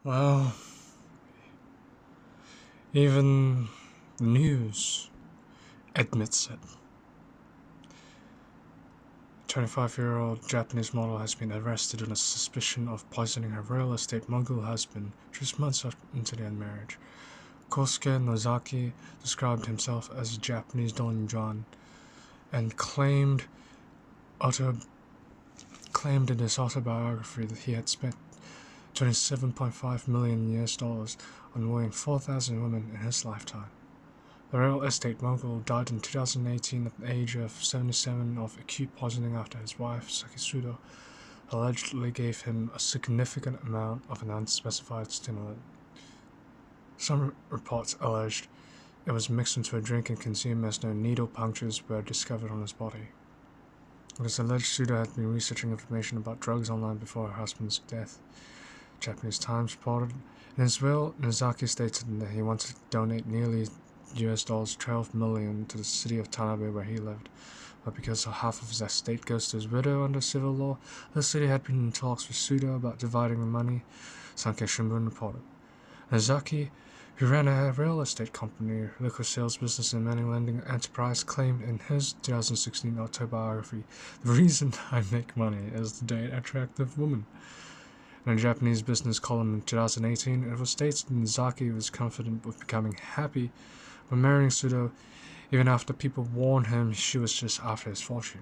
Well, even the news admits it. 25-year-old Japanese model has been arrested on a suspicion of poisoning her real estate mogul husband just months into their marriage. Kosuke Nozaki described himself as a Japanese Don Juan and claimed in his autobiography that he had spent 27.5 million US dollars on wooing 4,000 women in his lifetime. The real estate mogul died in 2018 at the age of 77 of acute poisoning after his wife, Sakisudo, allegedly gave him a significant amount of an unspecified stimulant. Some reports alleged it was mixed into a drink and consumed, as no needle punctures were discovered on his body. It is alleged Suda had been researching information about drugs online before her husband's death. Japanese Times reported. In his will, Nozaki stated that he wanted to donate nearly US dollars 12 million to the city of Tanabe where he lived, but because half of his estate goes to his widow under civil law, the city had been in talks with Suda about dividing the money, Sankei Shimbun reported. Nozaki, who ran a real estate company, liquor sales business, and money lending enterprise, claimed in his 2016 autobiography, "The reason I make money is to date attractive women." In a Japanese business column in 2018, it was stated that Nozaki was confident with becoming happy when marrying Sudo, even after people warned him she was just after his fortune.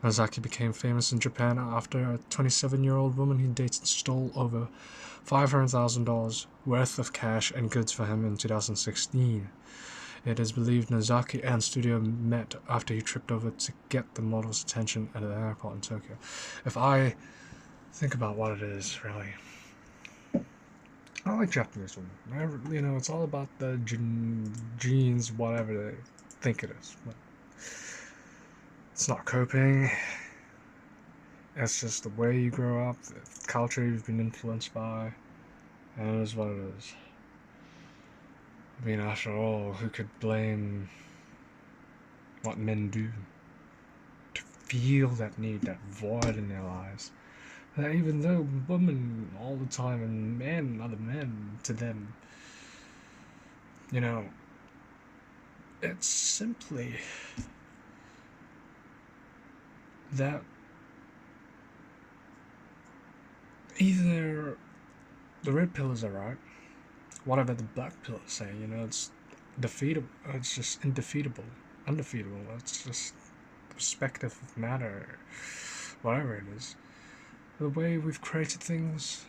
Nozaki became famous in Japan after a 27-year-old woman he dated stole over $500,000 worth of cash and goods for him in 2016. It is believed Nozaki and Studio met after he tripped over to get the model's attention at an airport in Tokyo. If I think about what it is, really, I like Japanese women. It's all about the genes, whatever they think it is. But it's not coping. It's just the way you grow up, the culture you've been influenced by, and it is what it is. I mean, after all, who could blame what men do to feel that need, that void in their lives? That even though women all the time and men, other men, to them, it's simply that either the red pillars are right, whatever the black pillars say, it's defeatable. It's just undefeatable. It's just perspective of matter, whatever it is. The way we've created things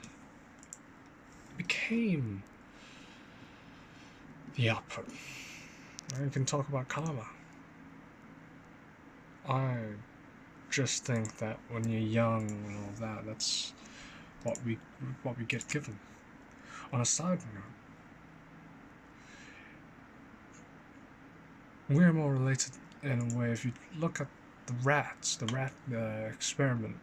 became the output. You can talk about karma. I just think that when you're young and all that, that's what we get given. On a side note, we're more related in a way. If you look at the rat experiment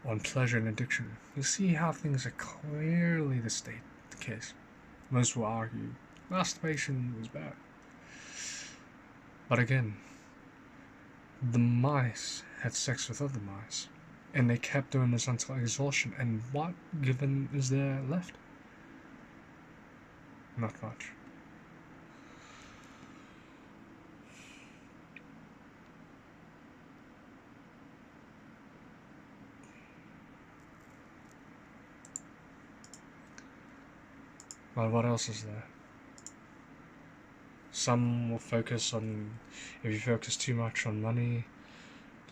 on pleasure and addiction, you see how things are clearly the case. Most will argue masturbation was bad. But again, the mice had sex with other mice, and they kept doing this until exhaustion, and what given is there left? Not much. Well, what else is there? Some will focus on, if you focus too much on money,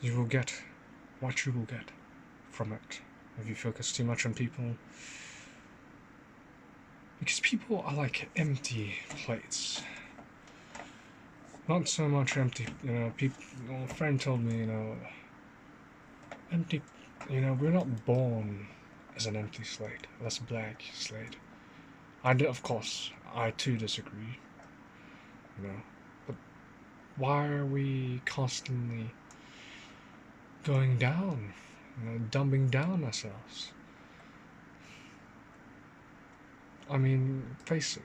you will get what you will get from it. If you focus too much on people, because people are like empty plates. Not so much empty, people, a friend told me, empty, we're not born as an empty slate, as a blank slate. Of course, I too disagree, but why are we constantly going down, dumbing down ourselves? I mean, face it.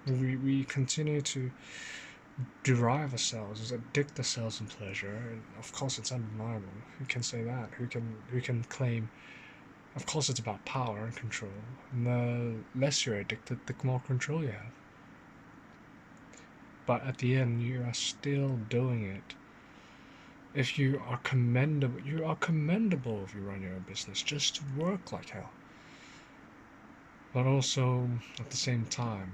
We continue to derive ourselves, addict ourselves in pleasure, and of course it's undeniable. Who can say that? Who can claim? Of course it's about power and control. And the less you're addicted, the more control you have. But at the end, you are still doing it. If you are commendable, if you run your own business. Just to work like hell. But also, at the same time,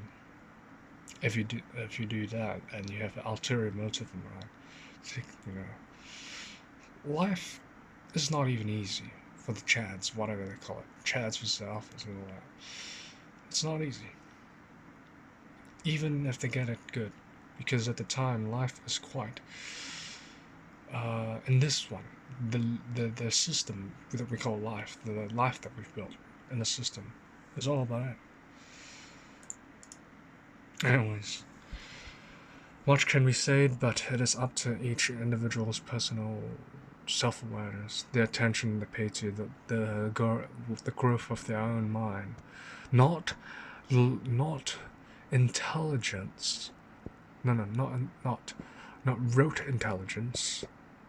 if you do that and you have an ulterior motive in mind, life is not even easy for the Chads, whatever they call it, Chads for selfies and all that. It's not easy, even if they get it good, because at the time life is quite. In this one, the system that we call life, the life that we've built in the system, is all about it. Anyways, much can be said, but it is up to each individual's personal self-awareness, the attention they pay to the growth of their own mind, not intelligence. Not rote intelligence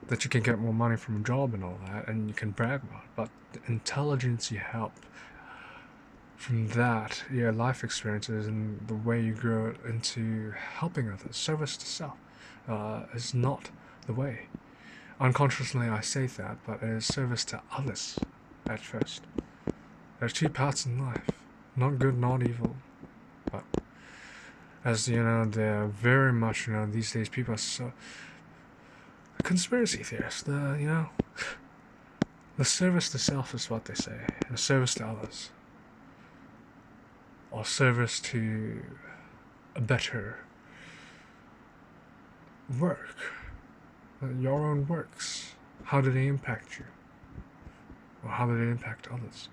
that you can get more money from a job and all that, and you can brag about it, but the intelligence you help from that, your life experiences and the way you grow into helping others, service to self, is not the way. Unconsciously I say that, but it is service to others at first. There are two paths in life, not good, not evil, but as they're very much, these days people are so conspiracy theorists. The service to self is what they say, and the service to others, or service to a better work, your own works. How do they impact you, or how do they impact others?